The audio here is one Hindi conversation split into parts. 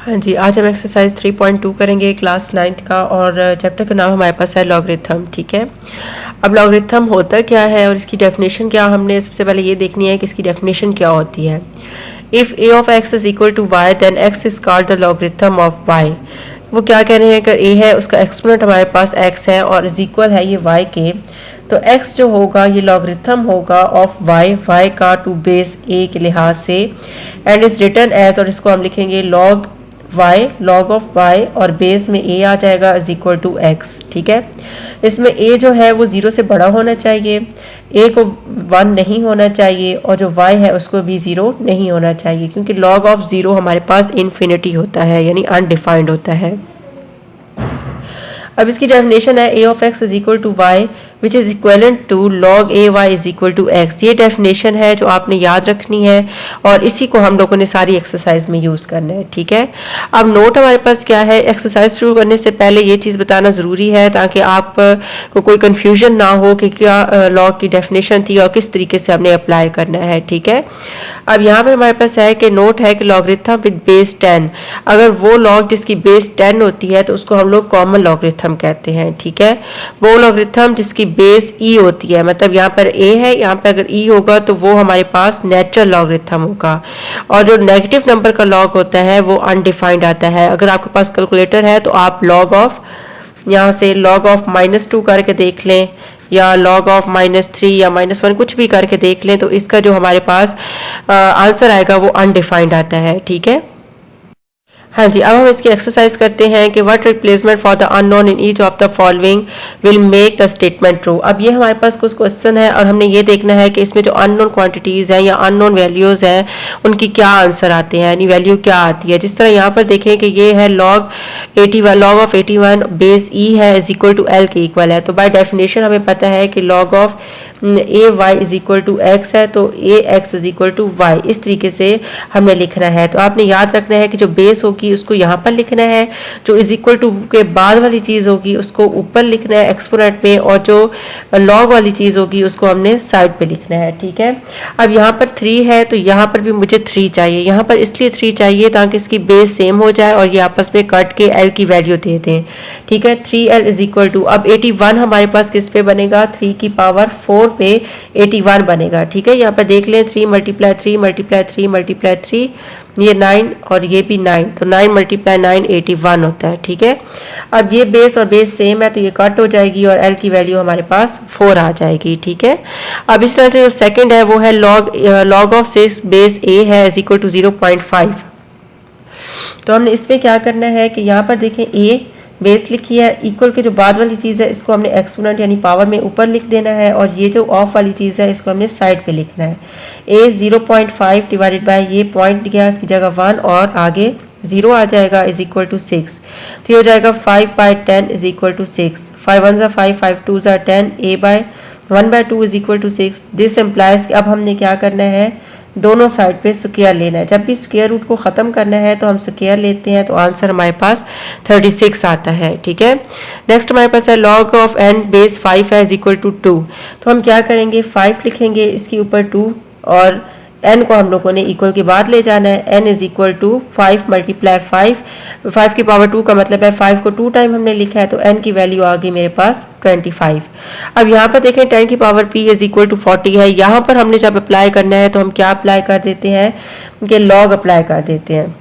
हाँ जी, आज हम एक्सरसाइज 3.2 करेंगे क्लास 9th का और चैप्टर का नाम हमारे पास है लॉगरिथम। ठीक है, अब लॉगरिथम होता क्या है और इसकी डेफिनेशन क्या, हमने सबसे पहले ये देखनी है कि इसकी डेफिनेशन क्या होती है। If a of x is equal to y then x is called the logarithm of y. वो क्या कह रहे हैं, अगर ए है उसका एक्सपोनेंट हमारे पास एक्स है और इज इक्वल है ये वाई के, तो x जो होगा ये लॉगरिथम होगा ऑफ y का टू बेस a के लिहाज से, एंड इज रिटर्न एज, और इसको हम लिखेंगे log ऑफ y और बेस में a आ जाएगा इज इक्वल टू x। ठीक है, इसमें a जो है वो 0 से बड़ा होना चाहिए, a को 1 नहीं होना चाहिए और जो y है उसको भी 0 नहीं होना चाहिए, क्योंकि log ऑफ 0 हमारे पास इन्फिनिटी होता है यानी अनडिफाइंड होता है। अब इसकी डेफिनेशन है a of x is equal to y which is equivalent to log a Y is equal to x. ये डेफिनेशन है जो आपने याद रखनी है और इसी को हम लोगों ने सारी एक्सरसाइज में यूज़ करना है। ठीक है, अब नोट हमारे पास क्या है, एक्सरसाइज शुरू करने से पहले ये चीज़ बताना ज़रूरी है ताकि आप को कोई कन्फ्यूजन ना हो कि क्या लॉग की डेफिनेशन थी और किस तरीके से हमने अप्लाई करना है। ठीक है, अब यहाँ पर हमारे पास है कि नोट है कि लॉगरिथम विद बेस 10, अगर वो लॉग जिसकी बेस 10 होती है तो उसको हम लोग कॉमन लॉगरिथम कहते हैं। ठीक है, वो लॉगरिथम जिसकी बेस ई होती है, मतलब यहाँ पर ए है, यहाँ पर अगर ई होगा तो वो हमारे पास नेचुरल लॉगरिथम होगा, और जो नेगेटिव नंबर का लॉग होता है वो अनडिफाइंड आता है। अगर आपके पास कैलकुलेटर है तो आप लॉग ऑफ, यहाँ से लॉग ऑफ -2 करके देख लें या लॉग ऑफ -3 या -1 कुछ भी करके देख लें, तो इसका जो हमारे पास आंसर आएगा वो अनडिफाइंड आता है। ठीक है, हाँ जी, अब हम इसकी एक्सरसाइज करते हैं कि what replacement for the unknown in each of the following will make the statement true. अब ये हमारे पास कुछ क्वेश्चन है और हमने ये देखना है कि इसमें जो अननोन क्वांटिटीज़ हैं या अननोन वैल्यूज़ हैं उनकी क्या आंसर आते हैं, यानी वैल्यू क्या आती है। जिस तरह यहाँ पर देखें कि ये है log 81, log of 81 base E है इज इक्वल टू एल के इक्वल है, तो बाय डेफिनेशन हमें पता है कि log of A Y is equal to X है, तो A X is equal to Y, इस तरीके से हमने लिखना है। तो आपने याद रखना है कि जो बेस होगी उसको यहाँ पर लिखना है, जो इज इक्वल टू के बाद वाली चीज़ होगी उसको ऊपर लिखना है एक्सपोनेंट में, और जो लॉग वाली चीज़ होगी उसको हमने साइड पे लिखना है। ठीक है, अब यहाँ पर 3 है तो यहाँ पर भी मुझे 3 चाहिए, यहाँ पर इसलिए 3 चाहिए ताकि इसकी बेस सेम हो जाए और ये आपस में कट के एल की वैल्यू दे दें। ठीक है, 3l इज इक्वल टू, अब 81 हमारे पास किस पे बनेगा, 3 की पावर 4 पे 81 बनेगा। ठीक है, यहाँ पर देख लें 3 मल्टीप्लाई 3 मल्टीप्लाई 3 मल्टीप्लाई 3, ये 9 और ये भी 9, तो 9 मल्टीप्लाई 9 81 होता है। ठीक है, अब ये बेस और बेस सेम है तो ये कट हो जाएगी और एल की वैल्यू हमारे पास 4 आ जाएगी। ठीक है, अब इस तरह से जो सेकंड है वो है लॉग ऑफ 6 बेस ए है इज इक्वल टू 0.5। तो हमने इसमें क्या करना है कि यहाँ पर देखें ए बेस लिखी है, इक्वल के जो बाद वाली चीज़ है इसको हमने एक्सपोनेंट यानी पावर में ऊपर लिख देना है, और ये जो ऑफ वाली चीज़ है इसको हमने साइड पे लिखना है। ए 0.5 डिवाइडेड बाय ये पॉइंट लिखा इसकी जगह 1 और आगे 0 आ जाएगा इज इक्वल टू 6, तो ये हो जाएगा 5/10 इज इक्वल टू 6, 5 1 ज़ा 5 5 2 ज़ा 10, A by 1/2 is equal to 6। This implies अब हमने क्या करना है, दोनों साइड पे स्क्वायर लेना है। जब भी स्क्वायर रूट को ख़त्म करना है तो हम स्क्वायर लेते हैं, तो आंसर हमारे पास 36 आता है। ठीक है, नेक्स्ट हमारे पास है लॉग ऑफ n बेस 5 है इज इक्वल टू 2, तो हम क्या करेंगे 5 लिखेंगे इसके ऊपर 2 और n को हम लोगों ने इक्वल के बाद ले जाना है। n is equal to 5 multiply 5 की पावर 2 का मतलब है 5 को 2 टाइम हमने लिखा है, तो n की वैल्यू आ गई मेरे पास 25। अब यहाँ पर देखें 10 की power p is equal to 40 है, यहाँ पर हमने जब अप्लाई करना है तो हम क्या अप्लाई कर देते हैं कि लॉग अप्लाई कर देते हैं।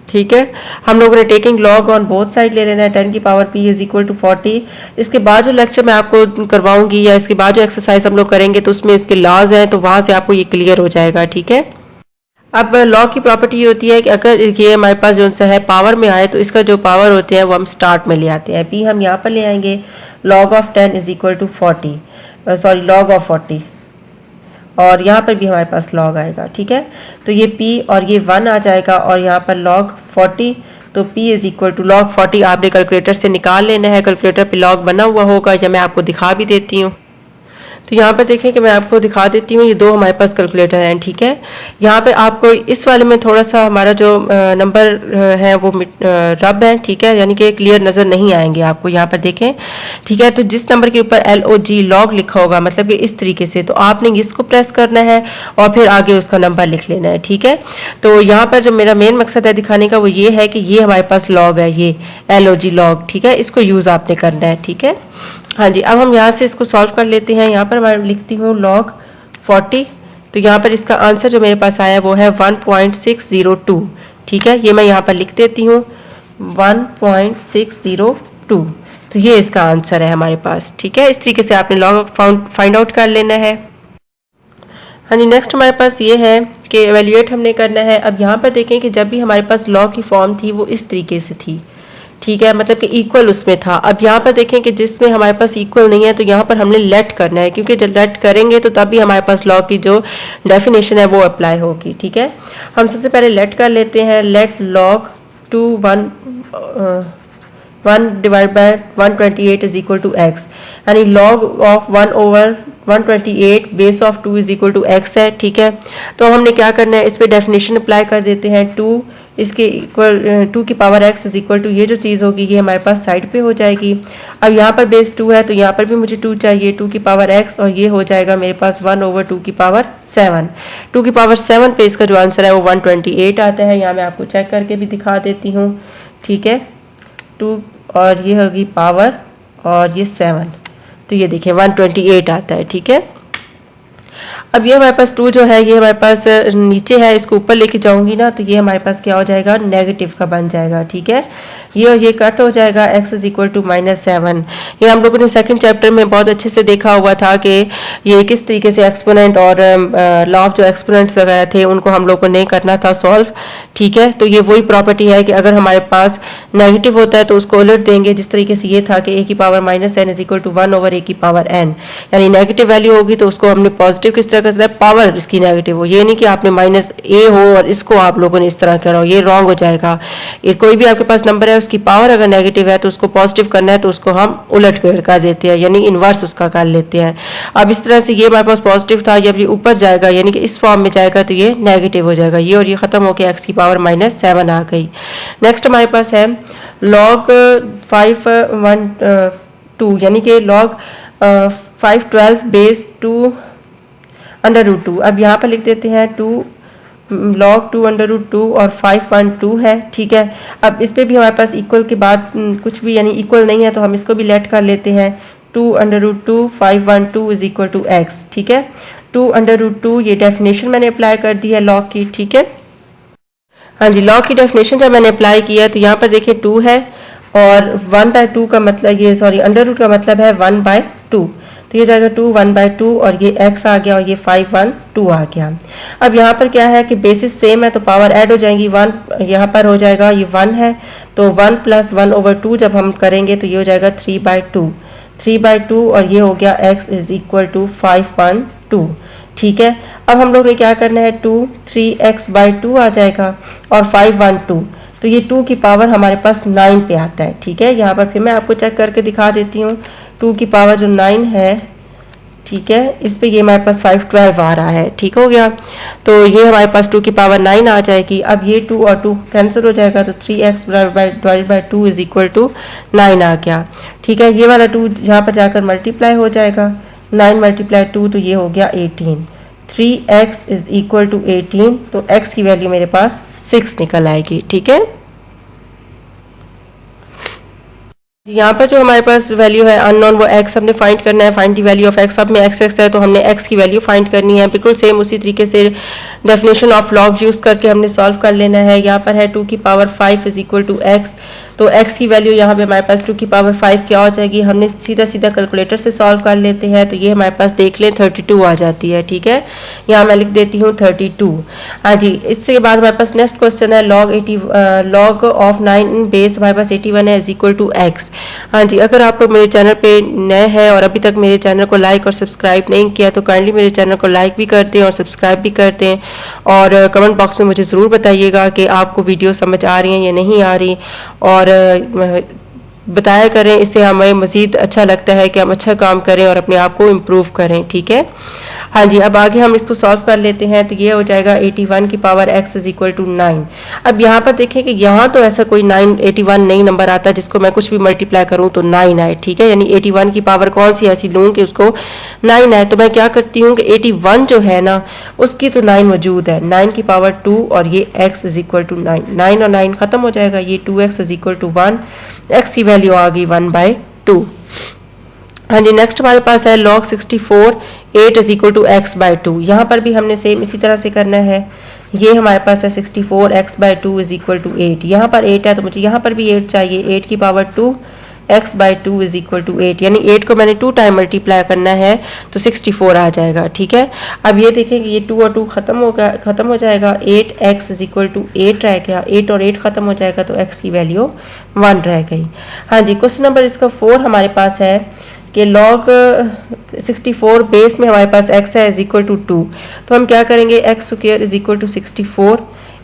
ठीक है, हम लोगों ने taking log on both side ले लेना है, 10 की power p is equal to 40। इसके बाद जो लेक्चर मैं आपको करवाऊंगी या इसके बाद जो एक्सरसाइज हम लोग करेंगे तो उसमें इसके लॉज हैं, तो वहाँ से आपको ये क्लियर हो जाएगा। ठीक है, अब लॉग की प्रॉपर्टी ये होती है कि अगर ये हमारे पास जो सा है पावर में आए तो इसका जो पावर होते हैं वो हम स्टार्ट में ले आते हैं। p हम यहाँ पर ले आएंगे log of 10 is equal to 40, sorry log of 40, और यहाँ पर भी हमारे पास लॉग आएगा। ठीक है, तो ये p और ये 1 आ जाएगा और यहाँ पर लॉग 40, तो p is equal to log 40 आपने कैलकुलेटर से निकाल लेना है, कैलकुलेटर पे लॉग बना हुआ होगा या मैं आपको दिखा भी देती हूँ। तो यहाँ पर देखें कि मैं आपको दिखा देती हूँ, ये दो हमारे पास कैलकुलेटर हैं, ठीक है। यहाँ पे आपको इस वाले में थोड़ा सा हमारा जो नंबर है वो रब है, ठीक है, यानी कि क्लियर नज़र नहीं आएंगे आपको। यहाँ पर देखें, ठीक है। तो जिस नंबर के ऊपर LOG लॉग लिखा होगा, मतलब कि इस तरीके से, तो आपने इसको प्रेस करना है और फिर आगे उसका नंबर लिख लेना है, ठीक है। तो यहाँ पर जो मेरा मेन मकसद है दिखाने का वो ये है कि ये हमारे पास लॉग है, ये LOG लॉग, ठीक है, इसको यूज़ आपने करना है, ठीक है। हाँ जी, अब हम यहाँ से इसको सॉल्व कर लेते हैं। यहाँ पर मैं लिखती हूँ log 40, तो यहाँ पर इसका आंसर जो मेरे पास आया वो है 1.602, ठीक है। ये मैं यहाँ पर लिख देती हूँ 1.602, तो ये इसका आंसर है हमारे पास, ठीक है। इस तरीके से आपने लॉग फाइंड आउट कर लेना है। हाँ जी, नेक्स्ट हमारे पास ये है कि एवेल्यूएट हमने करना है। अब यहाँ पर देखें कि जब भी हमारे पास लॉग की फॉर्म थी वो इस तरीके से थी, ठीक है, मतलब कि इक्वल उसमें था। अब यहाँ पर देखें कि जिसमें हमारे पास इक्वल नहीं है तो यहाँ पर हमने लेट करना है, क्योंकि जब लेट करेंगे तो तभी हमारे पास लॉग की जो डेफिनेशन है वो अप्लाई होगी, ठीक है। हम सबसे पहले लेट कर लेते हैं। Let log 1 divide by 128 is equal to X, यानी log of 1/128 base of 2 is equal to X है, ठीक है। तो हमने क्या करना है, इस पर डेफिनेशन अप्लाई कर देते हैं। 2 इसके इक्वल 2 की power x is equal to, ये जो चीज़ होगी ये हमारे पास साइड पे हो जाएगी। अब यहाँ पर बेस 2 है तो यहाँ पर भी मुझे 2 चाहिए, 2 की पावर x, और ये हो जाएगा मेरे पास 1/2 की पावर 7। 2 की पावर 7 पे इसका जो आंसर है वो 128 आता है। यहाँ मैं आपको चेक करके भी दिखा देती हूँ, ठीक है। 2 और ये होगी पावर और ये 7, तो ये देखिए 128 आता है, ठीक है। अब ये हमारे पास 2 जो है ये हमारे पास नीचे है, इसको ऊपर लेके जाऊंगी ना तो ये हमारे पास क्या हो जाएगा, नेगेटिव का बन जाएगा, ठीक है। ये और ये कट हो जाएगा, x इज इक्वल टू -7। ये हम लोगों ने सेकंड चैप्टर में बहुत अच्छे से देखा हुआ था कि ये किस तरीके से एक्सपोनेंट और लॉ ऑफ जो एक्सपोनेंट्स वगैरह थे उनको हम लोगों ने करना था सॉल्व, ठीक है। तो ये वही प्रॉपर्टी है कि अगर हमारे पास नेगेटिव होता है तो उसको उलट देंगे, जिस तरीके से ये था कि a की power -n is equal to 1/a की पावर n, यानी नेगेटिव वैल्यू होगी तो उसको हमने पॉजिटिव किस तरह का, पावर इसकी नेगेटिव हो। ये नहीं कि आपने -a हो और इसको आप लोगों ने इस तरह करा हो, ये रॉन्ग हो जाएगा। ये कोई भी आपके पास नंबर है उसकी पावर अगर नेगेटिव है तो उसको पॉजिटिव करना है तो उसको हम उलट कर देते हैं, यानी इनवर्स उसका कर लेते हैं। अब इस तरह से ये हमारे पास पॉजिटिव था, जब ये ऊपर जाएगा यानी कि इस फॉर्म में जाएगा तो ये नेगेटिव हो जाएगा, ये और ये खत्म होकर x की पावर -7 आ गई। नेक्स्ट हमारे पास है log 512, यानी कि log 512 बेस 2 √2। अब यहाँ पर लिख देते हैं 2 log 2 √2 और 512 है, ठीक है। अब इस पे भी हमारे पास इक्वल के बाद कुछ भी यानी इक्वल नहीं है तो हम इसको भी लेट कर लेते हैं। 2 √2 512 इज इक्वल टू एक्स, ठीक है। 2 √2 ये डेफिनेशन मैंने अप्लाई कर दी है लॉग की, ठीक है। हाँ जी, लॉग की डेफिनेशन जब मैंने अप्लाई किया है तो यहाँ पर देखिए 2 है और 1/2 का मतलब ये √2 का मतलब है 1/2, तो ये जाएगा 2 1/2 और ये x आ गया और ये 512 आ गया। अब यहाँ पर क्या है कि बेसिस सेम है तो पावर ऐड हो जाएंगी, 1 यहाँ पर हो जाएगा, ये 1 है तो 1 + 1/2 जब हम करेंगे तो ये हो जाएगा 3/2 और ये हो गया x इज इक्वल टू 512, ठीक है। अब हम लोग ने क्या करना है, 3x/2 आ जाएगा और 512, तो ये 2 की पावर हमारे पास 9 पे आता है, ठीक है। यहाँ पर फिर मैं आपको चेक करके दिखा देती हूँ। 2 की पावर जो 9 है, ठीक है, इस पे ये हमारे पास 512 आ रहा है, ठीक हो गया। तो ये हमारे पास 2 की पावर 9 आ जाएगी। अब ये 2 और 2 कैंसिल हो जाएगा तो 3x divided by 2 is equal to 9 आ गया, ठीक है। ये वाला 2 यहाँ पर जाकर मल्टीप्लाई हो जाएगा, 9 × 2 तो ये हो गया 18। 3x इज इक्वल टू 18, तो x की वैल्यू मेरे पास 6 निकल आएगी, ठीक है। यहाँ पर जो हमारे पास वैल्यू है अननोन वो x हमने फाइंड करना है, find the value of x। अब में x है तो हमने x की वैल्यू फाइंड करनी है, बिल्कुल सेम उसी तरीके से डेफिनेशन ऑफ लॉग यूज करके हमने सॉल्व कर लेना है। यहाँ पर है 2 की power 5 is equal to x, तो x की वैल्यू यहाँ पे हमारे पास 2 की पावर 5 क्या हो जाएगी, हमने सीधा सीधा कैलकुलेटर से सॉल्व कर लेते हैं तो ये हमारे पास देख लें 32 आ जाती है, ठीक है। यहाँ मैं लिख देती हूँ 32। हाँ जी, इसके बाद हमारे पास नेक्स्ट क्वेश्चन है log ऑफ 9 बेस हमारे पास 81 है इज इक्वल टू x। हाँ जी, अगर आप लोग मेरे चैनल पे नए हैं और अभी तक मेरे चैनल को लाइक और सब्सक्राइब नहीं किया तो काइंडली मेरे चैनल को लाइक भी करते हैं और सब्सक्राइब भी करते हैं, और कमेंट बॉक्स में मुझे ज़रूर बताइएगा कि आपको वीडियो समझ आ रही हैं या नहीं आ रही, और बताया करें, इससे हमें मज़ीद अच्छा लगता है कि हम अच्छा काम करें और अपने आप को इम्प्रूव करें। ठीक है, हाँ जी। अब आगे हम इसको सॉल्व कर लेते हैं। तो ये हो जाएगा 81 की power x is equal to 9। अब यहाँ पर देखें कि यहाँ तो ऐसा कोई 81 नहीं नंबर आता जिसको मैं कुछ भी मल्टीप्लाई करूँ तो 9 आए। ठीक है, यानी 81 की पावर कौन सी ऐसी लूँ कि उसको 9 आए। तो मैं क्या करती हूँ कि 81 जो है ना उसकी तो 9 मौजूद है, 9 की पावर 2 और ये x इज इक्वल टू 9, 9 और 9 खत्म हो जाएगा, ये 2x is equal to 1, x की वैल्यू आ गई 1/2। हाँ जी, नेक्स्ट हमारे पास है log 64 8 is equal to x by 2। यहाँ पर भी हमने सेम इसी तरह से करना है। ये हमारे पास है 64 x by 2 is equal to 8। यहाँ पर 8 है तो मुझे यहाँ पर भी 8 चाहिए, 8 की power 2 x by 2 is equal to 8, यानी 8 को मैंने 2 टाइम मल्टीप्लाई करना है तो 64 आ जाएगा। ठीक है, अब ये देखें कि ये 2 और 2 खत्म हो जाएगा, 8x इज इक्वल टू 8 रह गया, 8 और 8 खत्म हो जाएगा तो x की वैल्यू 1 रह गई। हाँ जी, क्वेश्चन नंबर इसका 4 हमारे पास है कि log 64 बेस में हमारे पास x है इज इक्वल टू 2। तो हम क्या करेंगे, x square is equal to 64।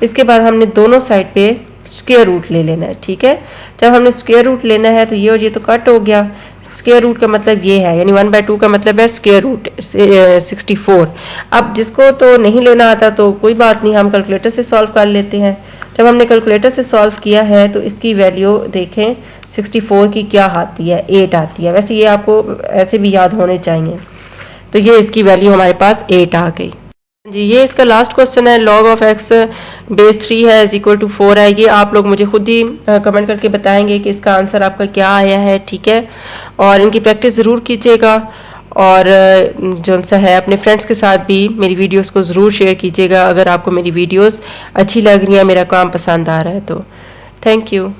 इसके बाद हमने दोनों साइड पे स्क्वायर रूट ले लेना है। ठीक है, जब हमने स्क्वायर रूट लेना है तो ये और ये तो कट हो गया। स्क्वायर रूट का मतलब ये है, यानी 1/2 का मतलब है स्क्वायर रूट 64। अब जिसको तो नहीं लेना आता तो कोई बात नहीं, हम कैलकुलेटर से सॉल्व कर लेते हैं। जब हमने कैलकुलेटर से सॉल्व किया है तो इसकी वैल्यू देखें 64 की क्या आती है, 8 आती है। वैसे ये आपको ऐसे भी याद होने चाहिए। तो ये इसकी वैल्यू हमारे पास 8 आ गई जी। ये इसका लास्ट क्वेश्चन है, log ऑफ x बेस 3 है इज इक्वल टू 4 है। ये आप लोग मुझे खुद ही कमेंट करके बताएंगे कि इसका आंसर आपका क्या आया है। ठीक है, और इनकी प्रैक्टिस ज़रूर कीजिएगा और जो सा है अपने फ्रेंड्स के साथ भी मेरी वीडियोस को ज़रूर शेयर कीजिएगा अगर आपको मेरी वीडियोस अच्छी लग रही हैं, मेरा काम पसंद आ रहा है तो। Thank you.